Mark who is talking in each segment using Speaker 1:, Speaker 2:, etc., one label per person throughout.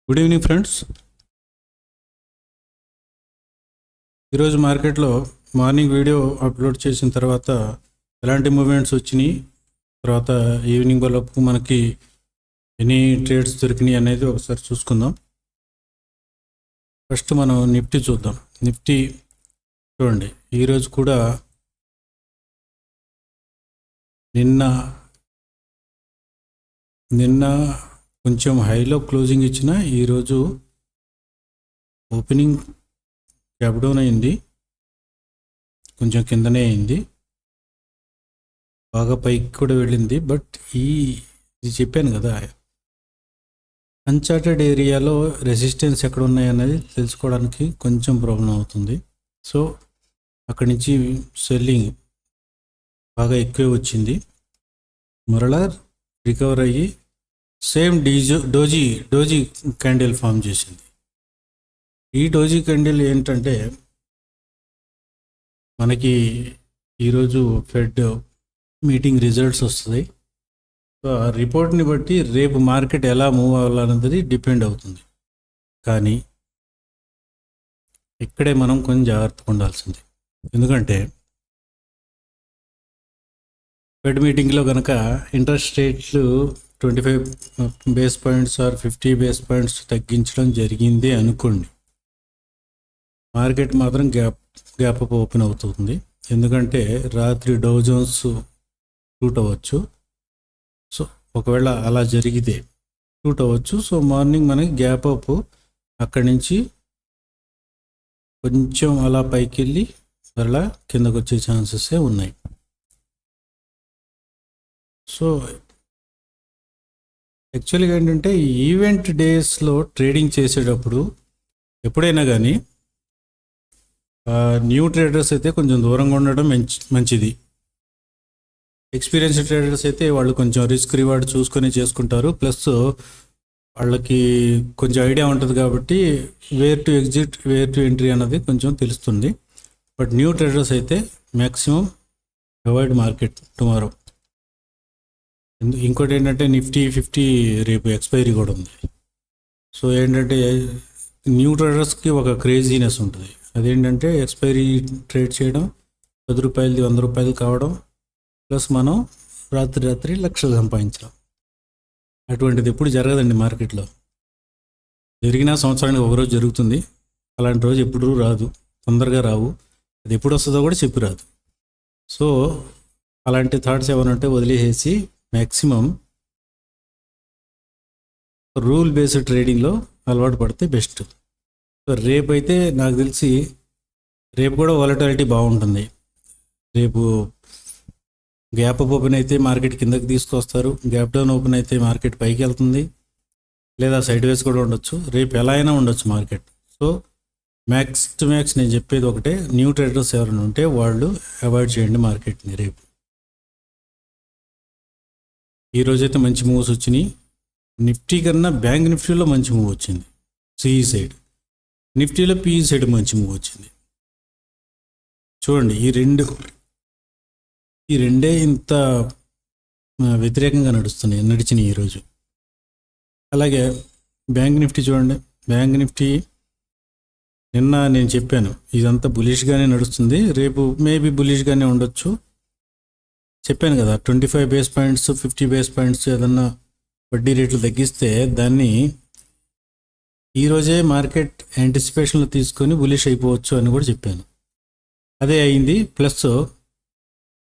Speaker 1: Good evening friends. ఈరోజు మార్కెట్లో morning video upload చేసిన తర్వాత ఎలాంటి మూవ్మెంట్స్ వచ్చినాయి, తర్వాత ఈవినింగ్ వరకు మనకి ఎన్ని ట్రేడ్స్ దొరికినాయి అనేది ఒకసారి చూసుకుందాం. ఫస్ట్ మనం నిఫ్టీ చూద్దాం. నిఫ్టీ చూడండి, ఈరోజు కూడా నిన్న కొంచెం హైలో క్లోజింగ్ ఇచ్చిన ఈరోజు ఓపెనింగ్ గ్యాప్ డౌన్ అయింది, కొంచెం కిందనే అయింది, బాగా పైకి కూడా వెళ్ళింది. బట్ ఇది చెప్పాను కదా, అన్చార్టెడ్ ఏరియాలో రెసిస్టెన్స్ ఎక్కడ ఉన్నాయన్నది తెలుసుకోవడానికి కొంచెం ప్రాబ్లం అవుతుంది. సో అక్కడి నుంచి సెల్లింగ్ బాగా ఎక్కువే వచ్చింది, మరలా రికవర్ అయ్యి సేమ్ డోజీ క్యాండిల్ ఫామ్ చేసింది. ఈ డోజీ క్యాండిల్ ఏంటంటే, మనకి ఈరోజు ఫెడ్ మీటింగ్ రిజల్ట్స్ వస్తుంది. సో ఆ రిపోర్ట్ని బట్టి రేపు మార్కెట్ ఎలా మూవ్ అవ్వాలన్నది డిపెండ్ అవుతుంది. కానీ ఇక్కడే మనం కొంచెం జాగ్రత్తగా ఉండాల్సింది. ఎందుకంటే ఫెడ్ మీటింగ్లో కనుక ఇంట్రెస్ట్ రేట్లు 25 base points or 50 base points తగ్గించడం జరిగింది అనుకోండి, మార్కెట్ మాత్రం గ్యాప్ అప్ ఓపెన్ అవుతుంది. ఎందుకంటే రాత్రి డౌ జోన్స్ షూట్ అవ్వచ్చు. సో ఒకవేళ అలా జరిగితే షూట్ అవ్వచ్చు. సో మార్నింగ్ మనకి గ్యాప్ అప్ అక్కడి నుంచి కొంచెం అలా పైకి వెళ్ళి మరలా కిందకు వచ్చే ఛాన్సెస్ ఉన్నాయి. సో యాక్చువల్గా ఏంటంటే, ఈవెంట్ డేస్లో ట్రేడింగ్ చేసేటప్పుడు ఎప్పుడైనా కానీ న్యూ ట్రేడర్స్ అయితే కొంచెం దూరంగా ఉండడం మంచిది. ఎక్స్పీరియన్స్ ట్రేడర్స్ అయితే వాళ్ళు కొంచెం రిస్క్ రివార్డ్ చూసుకొని చేసుకుంటారు. ప్లస్ వాళ్ళకి కొంచెం ఐడియా ఉంటుంది కాబట్టి where to exit, where to entry అన్నది కొంచెం తెలుస్తుంది. బట్ న్యూ ట్రేడర్స్ అయితే మ్యాక్సిమం అవాయిడ్ మార్కెట్ టుమారో. ఇంకోటి ఏంటంటే, నిఫ్టీ 50 రేపు ఎక్స్పైరీ కూడా ఉంది. సో ఏంటంటే, న్యూ ట్రేడర్స్కి ఒక క్రేజీనెస్ ఉంటుంది. అదేంటంటే ఎక్స్పైరీ ట్రేడ్ చేయడం, 10 రూపాయలది 100 రూపాయలు కావడం, ప్లస్ మనం రాత్రి లక్షలు సంపాదించడం. అటువంటిది ఎప్పుడు జరగదండి మార్కెట్లో. జరిగినా సంవత్సరానికి ఒకరోజు జరుగుతుంది. అలాంటి రోజు ఎప్పుడు రాదు, తొందరగా రావు. అది ఎప్పుడు వస్తుందో కూడా చెప్పి రాదు. సో అలాంటి థాట్స్ ఏమైనా ఉంటే వదిలేసేసి మ్యాక్సిమం రూల్ బేస్డ్ ట్రేడింగ్లో అలవాటు పడితే బెస్ట్. సో రేపు అయితే నాకు తెలిసి రేపు కూడా వాలటాలిటీ బాగుంటుంది. రేపు గ్యాప్ అప్ ఓపెన్ అయితే మార్కెట్ కిందకి తీసుకొస్తారు, గ్యాప్ డౌన్ ఓపెన్ అయితే మార్కెట్ పైకి వెళ్తుంది, లేదా సైడ్ వేస్ కూడా ఉండొచ్చు. రేపు ఎలా అయినా ఉండొచ్చు market. So max to max నేను చెప్పేది ఒకటే, న్యూ ట్రేడర్స్ ఎవరైనా ఉంటే వాళ్ళు అవాయిడ్ చేయండి మార్కెట్ని. రేపు ఈరోజైతే మంచి మూవ్స్ వచ్చినాయి. నిఫ్టీ కన్నా బ్యాంక్ నిఫ్టీలో మంచి మూవ్ వచ్చింది. సిఈ సైడ్, నిఫ్టీలో పిఈ సైడ్ మంచి మూవ్ వచ్చింది. చూడండి, ఈ రెండే ఇంత వ్యతిరేకంగా నడిచినాయి ఈరోజు. అలాగే బ్యాంక్ నిఫ్టీ చూడండి. బ్యాంక్ నిఫ్టీ నిన్న నేను చెప్పాను ఇదంతా బులిష్గానే నడుస్తుంది, రేపు మేబీ బులిష్గానే ఉండొచ్చు చెప్పాను కదా. 25 బేస్ పాయింట్స్ 50 బేస్ పాయింట్స్ ఏదన్నా వడ్డీ రేట్లు తగ్గిస్తే దాన్ని ఈరోజే మార్కెట్ యాంటిసిపేషన్లో తీసుకొని బులిష్ అయిపోవచ్చు అని కూడా చెప్పాను. అదే అయింది. ప్లస్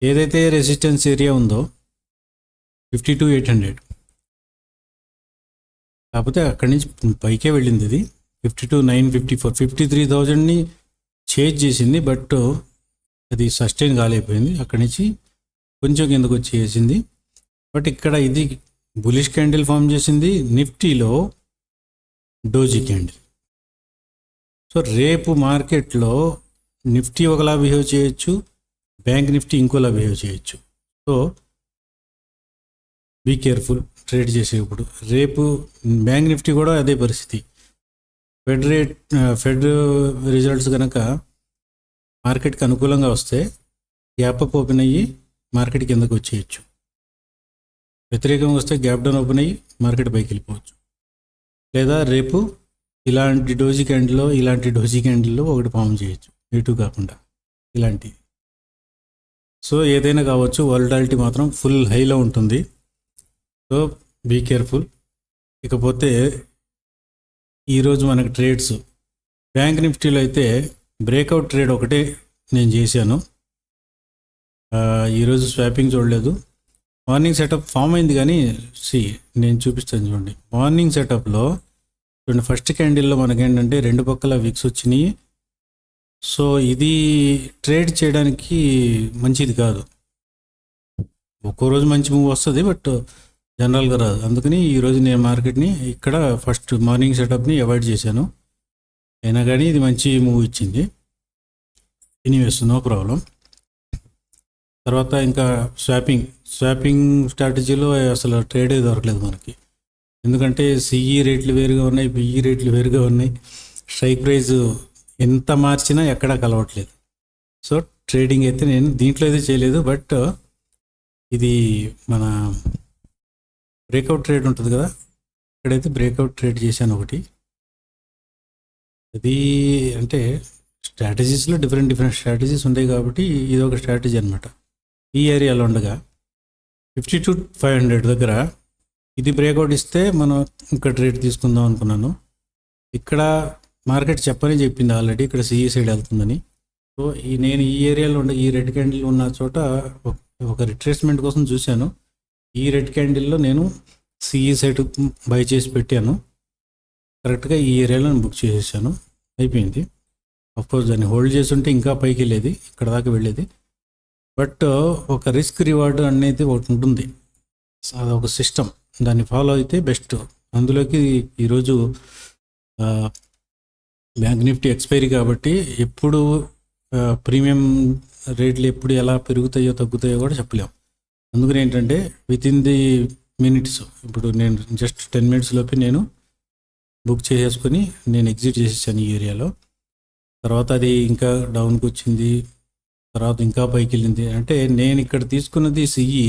Speaker 1: ఏదైతే రెసిస్టెన్స్ ఏరియా ఉందో 52,800, కాకపోతే అక్కడి నుంచి పైకే వెళ్ళింది. ఇది 52,954 53,000ని చేంజ్ చేసింది. బట్ అది సస్టైన్ కాలేకపోయింది. అక్కడి నుంచి కొంచెం కిందకు వచ్చేసింది. బట్ ఇక్కడ ఇది బులిష్ క్యాండిల్ ఫామ్ చేసింది, నిఫ్టీలో డోజీ క్యాండిల్. సో రేపు మార్కెట్లో నిఫ్టీ ఒకలా బిహేవ్ చేయొచ్చు, బ్యాంక్ నిఫ్టీ ఇంకోలా బిహేవ్ చేయొచ్చు. సో బీ కేర్ఫుల్ ట్రేడ్ చేసేటప్పుడు. రేపు బ్యాంక్ నిఫ్టీ కూడా అదే పరిస్థితి. ఫెడ్ రిజల్ట్స్ కనుక మార్కెట్కి అనుకూలంగా వస్తే గ్యాప్ అప్ ఓపెన్ అయ్యి మార్కెట్ కిందకు వచ్చేయచ్చు. వ్యతిరేకంగా వస్తే గ్యాప్ డౌన్ ఓపెన్ అయ్యి మార్కెట్ పైకి వెళ్ళిపోవచ్చు. లేదా రేపు ఇలాంటి డోజీ క్యాండిల్లో ఒకటి ఫామ్ చేయొచ్చు, A2 కాకుండా ఇలాంటి. సో ఏదైనా కావచ్చు, వాలటాలిటీ మాత్రం ఫుల్ హైలో ఉంటుంది. So be careful. ఇకపోతే ఈరోజు మనకు ట్రేడ్స్, బ్యాంక్ నిఫ్టీలో అయితే బ్రేక్అవుట్ ట్రేడ్ ఒకటే నేను చేశాను. ఈరోజు స్వాపింగ్ చూడలేదు. మార్నింగ్ సెటప్ ఫామ్ అయింది, కానీ నేను చూపిస్తాను చూడండి. మార్నింగ్ సెటప్లో చూడండి, ఫస్ట్ క్యాండిల్లో మనకేంటంటే రెండు పక్కల విక్స్ వచ్చినాయి. సో ఇది ట్రేడ్ చేయడానికి మంచిది కాదు. ఒక్కో రోజు మంచి మూవ్ వస్తుంది, బట్ జనరల్గా రాదు. అందుకని ఈరోజు నేను మార్కెట్ని ఇక్కడ ఫస్ట్ మార్నింగ్ సెటప్ని అవాయిడ్ చేశాను. అయినా కానీ ఇది మంచి మూవ్ ఇచ్చింది. Anyways, no problem. తర్వాత ఇంకా స్వాపింగ్ స్ట్రాటజీలో అసలు ట్రేడే దొరకలేదు మనకి. ఎందుకంటే సిఈ రేట్లు వేరుగా ఉన్నాయి, బిఈ రేట్లు వేరుగా ఉన్నాయి. స్ట్రైక్ ప్రైస్ ఎంత మార్చినా ఎక్కడా కలవట్లేదు. సో ట్రేడింగ్ అయితే నేను దీంట్లో అయితే చేయలేదు. బట్ ఇది మన బ్రేక్అవుట్ ట్రేడ్ ఉంటుంది కదా, ఇక్కడైతే బ్రేక్అవుట్ ట్రేడ్ చేశాను ఒకటి. అది అంటే స్ట్రాటజీస్లో డిఫరెంట్ స్ట్రాటజీస్ ఉంటాయి కాబట్టి ఇది ఒక స్ట్రాటజీ అనమాట. ఈ ఏరియాలో ఉండగా 52,500 దగ్గర ఇది బ్రేక్అవుట్ ఇస్తే మనం ఇక్కడ ట్రేడ్ తీసుకుందాం అనుకున్నాను. ఇక్కడ మార్కెట్ చెప్పింది ఆల్రెడీ ఇక్కడ సిఈ సైడ్ వెళ్తుందని. సో నేను ఈ ఏరియాలో ఉండే ఈ రెడ్ క్యాండిల్ ఉన్న చోట ఒక రిట్రేస్మెంట్ కోసం చూశాను. ఈ రెడ్ క్యాండిల్లో నేను సిఈ సైడ్ బై చేసి పెట్టాను. కరెక్ట్గా ఈ ఏరియాలో నేను బుక్ చేసేసాను. అయిపోయింది. అఫ్కోర్స్ దాన్ని హోల్డ్ చేసి ఉంటే ఇంకా పైకి వెళ్ళేది, ఇక్కడ దాకా వెళ్ళేది. బట్ ఒక రిస్క్ రివార్డ్ అనేది ఒకటి ఉంటుంది, అదొక సిస్టమ్. దాన్ని ఫాలో అయితే బెస్ట్. అందులోకి ఈరోజు బ్యాంక్ నిఫ్టీ ఎక్స్పైరీ కాబట్టి ఎప్పుడు ప్రీమియం రేట్లు ఎప్పుడు ఎలా పెరుగుతాయో తగ్గుతాయో కూడా చెప్పలేము. అందుకని ఏంటంటే వితిన్ ది మినిట్స్, ఇప్పుడు నేను జస్ట్ 10 minutes లోపే నేను బుక్ చేసేసుకొని నేను ఎగ్జిట్ చేసేసాను ఈ ఏరియాలో. తర్వాత అది ఇంకా డౌన్కి వచ్చింది, తర్వాత ఇంకా పైకి వెళ్ళింది. అంటే నేను ఇక్కడ తీసుకున్నది సిఈ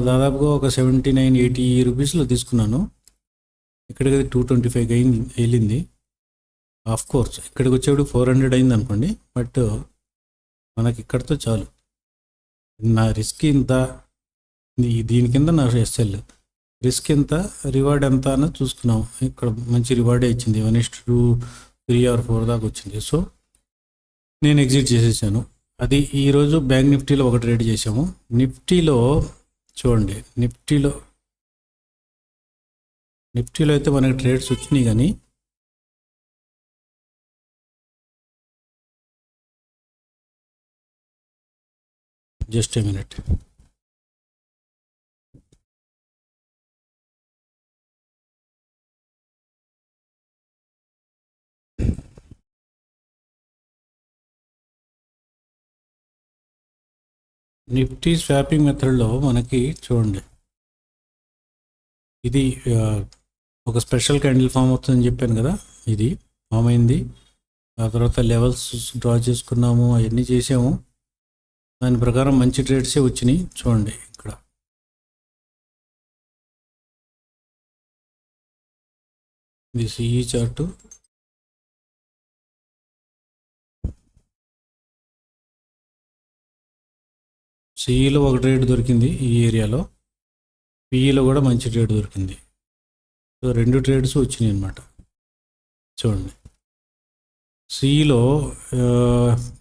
Speaker 1: దాదాపుగా ఒక 79-80 రూపీస్లో తీసుకున్నాను. ఇక్కడికి 225 వెళ్ళింది. ఆఫ్ కోర్స్ ఇక్కడికి వచ్చేప్పుడు 400 అయింది అనుకోండి. బట్ మనకి ఇక్కడితో చాలు. నా రిస్క్ ఇంత, దీని కింద నా ఎస్ఎల్ రిస్క్ ఎంత, రివార్డ్ ఎంత అన్నది చూసుకున్నాం. ఇక్కడ మంచి రివార్డే ఇచ్చింది, 1:2, 3 or 4 దాకా వచ్చింది. సో నేను ఎగ్జిట్ చేసేసాను. అది ఈరోజు బ్యాంక్ నిఫ్టీలో ఒక ట్రేడ్ చేసాము. నిఫ్టీలో చూడండి, నిఫ్టీలో అయితే మనకి ట్రేడ్స్ వచ్చినాయి, కానీ just a minute. Nifty swapping మెథడ్లో మనకి చూడండి, ఇది ఒక స్పెషల్ క్యాండిల్ ఫామ్ అవుతుందని చెప్పాను కదా, ఇది ఫామ్ అయింది. ఆ తర్వాత లెవెల్స్ డ్రా చేసుకున్నాము, అవన్నీ చేసాము. దాని ప్రకారం మంచి ట్రేడ్సే వచ్చినాయి. చూడండి ఇక్కడ ఇది సిఈ చార్టు. సిఈలో ఒక ట్రేడ్ దొరికింది ఈ ఏరియాలో, పిఈలో కూడా మంచి ట్రేడ్ దొరికింది. సో 2 ట్రేడ్స్ వచ్చినాయి అన్నమాట. చూడండి సిఈలో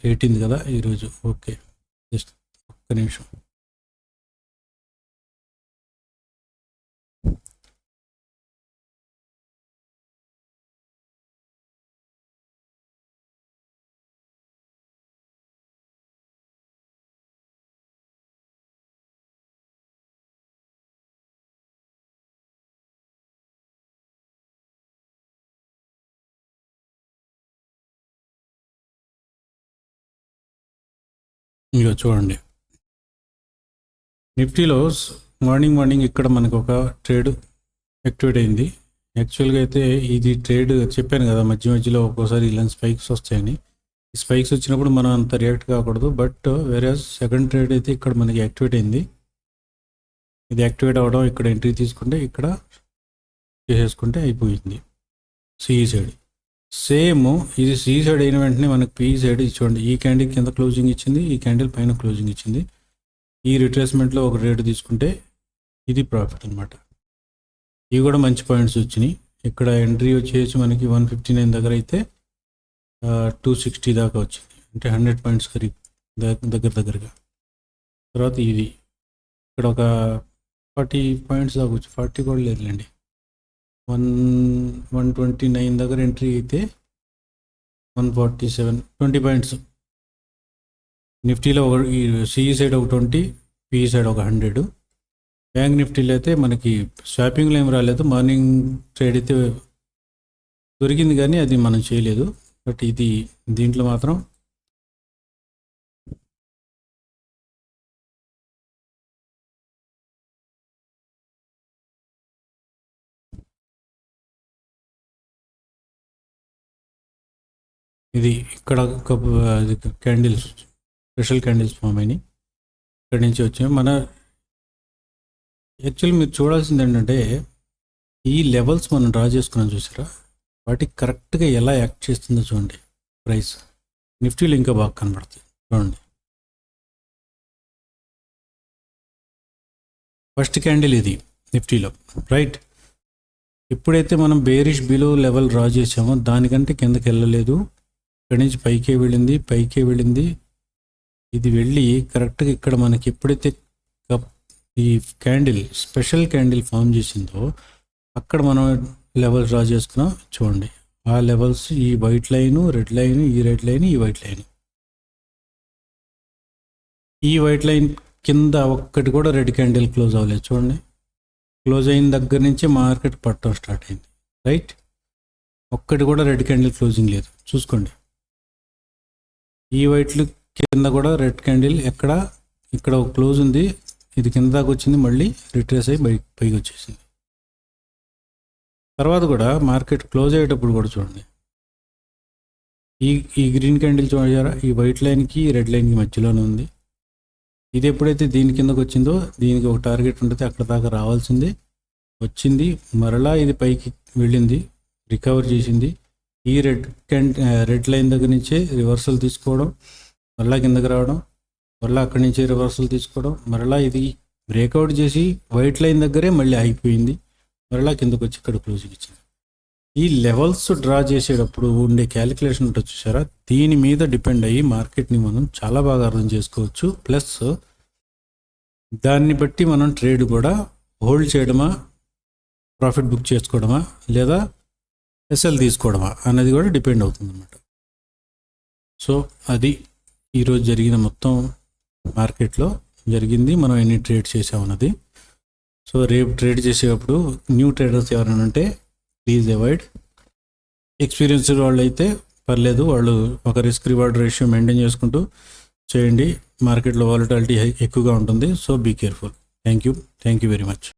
Speaker 1: 18 కదా ఈరోజు. ఓకే, జస్ట్ ఒక్క నిమిషం. ఇక చూడండి, నిఫ్టీలో మార్నింగ్ ఇక్కడ మనకు ఒక ట్రేడ్ యాక్టివేట్ అయింది. యాక్చువల్గా అయితే ఇది ట్రేడ్ చెప్పాను కదా, మధ్యలో ఒక్కోసారి ఇలాంటి స్పైక్స్ వస్తాయని. ఈ స్పైక్స్ వచ్చినప్పుడు మనం అంత రియాక్ట్ కాకూడదు. బట్ వేరే సెకండ్ ట్రేడ్ అయితే ఇక్కడ మనకి యాక్టివేట్ అయింది. ఇది యాక్టివేట్ అవ్వడం, ఇక్కడ ఎంట్రీ తీసుకుంటే ఇక్కడ చేసేసుకుంటే అయిపోయింది. సిఈ సైడ్ సేమ్ ఇది సిఈ సైడ్ అయిన వెంటనే మనకి పిఈ సైడ్ చూడండి, ఈ క్యాండిల్ కింద క్లోజింగ్ ఇచ్చింది, ఈ క్యాండిల్ పైన క్లోజింగ్ ఇచ్చింది. ఈ రిట్రేస్మెంట్లో ఒక రేటు తీసుకుంటే ఇది ప్రాఫిట్ అనమాట. ఇవి కూడా మంచి పాయింట్స్ వచ్చినాయి. ఇక్కడ ఎంట్రీ వచ్చేసి మనకి 159 దగ్గర అయితే 260 దాకా వచ్చింది, అంటే 100 పాయింట్స్ దగ్గరగా. తర్వాత ఇది ఇక్కడ ఒక 40 పాయింట్స్ దాకా వచ్చి, 40 కూడా లేదులేండి, 129 దగ్గర ఎంట్రీ అయితే 147, 20 పాయింట్స్. నిఫ్టీలో ఒక ఈ సిఈ సైడ్ ఒక 20, పిఈ సైడ్ ఒక 100. బ్యాంక్ నిఫ్టీలో అయితే మనకి స్వాపింగ్లో ఏం రాలేదు, మార్నింగ్ ట్రేడ్ అయితే దొరికింది కానీ అది మనం చేయలేదు. బట్ ఇది దీంట్లో మాత్రం ఇది ఇక్కడ క్యాండిల్స్, స్పెషల్ క్యాండిల్స్ ఫామ్ అయినాయి, ఇక్కడి నుంచి వచ్చాయి. మన యాక్చువల్లీ మీరు చూడాల్సింది ఏంటంటే ఈ లెవెల్స్ మనం డ్రా చేసుకున్నాం చూసారా, వాటికి కరెక్ట్గా ఎలా యాక్ట్ చేస్తుందో చూడండి. ప్రైస్ నిఫ్టీలో ఇంకా బాగా కనబడుతుంది చూడండి. ఫస్ట్ క్యాండిల్ ఇది నిఫ్టీలో, రైట్. ఎప్పుడైతే మనం బేరిష్ బిలో లెవెల్ డ్రా చేసామో దానికంటే కిందకి వెళ్ళలేదు, ఇక్కడి నుంచి పైకే వెళ్ళింది. ఇది వెళ్ళి కరెక్ట్గా ఇక్కడ మనకి ఎప్పుడైతే ఈ క్యాండిల్ స్పెషల్ క్యాండిల్ ఫామ్ చేసిందో అక్కడ మనం లెవెల్స్ డ్రా చేసుకున్నాం చూడండి. ఆ లెవెల్స్ ఈ వైట్ లైను, రెడ్ లైను, ఈ రెడ్ లైన్, ఈ వైట్ లైన్. ఈ వైట్ లైన్ కింద ఒక్కటి కూడా రెడ్ క్యాండిల్ క్లోజ్ అవ్వలేదు చూడండి. క్లోజ్ అయిన దగ్గర నుంచి మార్కెట్ పట్టడం స్టార్ట్ అయింది, రైట్. ఒక్కటి కూడా రెడ్ క్యాండిల్ క్లోజింగ్ లేదు చూసుకోండి. ఈ వైట్లు కింద కూడా రెడ్ క్యాండిల్ ఇక్కడ ఒక క్లోజ్ ఉంది, ఇది కింద దాకా వచ్చింది, మళ్ళీ రిట్రేస్ అయ్యి పైకి వచ్చేసింది. తర్వాత కూడా మార్కెట్ క్లోజ్ అయ్యేటప్పుడు కూడా చూడండి, ఈ గ్రీన్ క్యాండిల్ చూడారా, ఈ వైట్ లైన్కి రెడ్ లైన్కి మధ్యలోనే ఉంది. ఇది ఎప్పుడైతే దీని కిందకు వచ్చిందో దీనికి ఒక టార్గెట్ ఉంటుంది, అక్కడ దాకా రావాల్సింది వచ్చింది, మరలా ఇది పైకి వెళ్ళింది, రికవర్ చేసింది. ఈ రెడ్ లైన్ దగ్గర నుంచే రివర్సల్ తీసుకోవడం, మరలా కిందకి రావడం, మరలా అక్కడి నుంచి రివర్సల్ తీసుకోవడం, మరలా ఇది బ్రేక్అవుట్ చేసి వైట్ లైన్ దగ్గరే మళ్ళీ అయిపోయింది, మరలా కిందకు వచ్చి ఇక్కడ క్లోజింగ్ ఇచ్చింది. ఈ లెవెల్స్ డ్రా చేసేటప్పుడు ఉండే క్యాలిక్యులేషన్ ఉంటుంది చూసారా, దీని మీద డిపెండ్ అయ్యి మార్కెట్ని మనం చాలా బాగా అర్థం చేసుకోవచ్చు. ప్లస్ దాన్ని బట్టి మనం ట్రేడ్ కూడా హోల్డ్ చేయడమా, ప్రాఫిట్ బుక్ చేసుకోవడమా, లేదా ఎస్ఎల్ తీసుకోవడమా అనేది కూడా డిపెండ్ అవుతుంది అన్నమాట. సో అది ఈరోజు జరిగిన మొత్తం మార్కెట్లో జరిగింది, మనం ఎన్ని ట్రేడ్ చేసామన్నది. సో రేపు ట్రేడ్ చేసేటప్పుడు న్యూ ట్రేడర్స్ ఎవరైనా ఉంటే ప్లీజ్ అవాయిడ్. ఎక్స్పీరియన్స్డ్ వాళ్ళు అయితే పర్లేదు, వాళ్ళు ఒక రిస్క్ రివార్డ్ రేషియో మెయింటైన్ చేసుకుంటూ చేయండి. మార్కెట్లో వాలటాలిటీ ఎక్కువగా ఉంటుంది, so be careful. Thank you very much.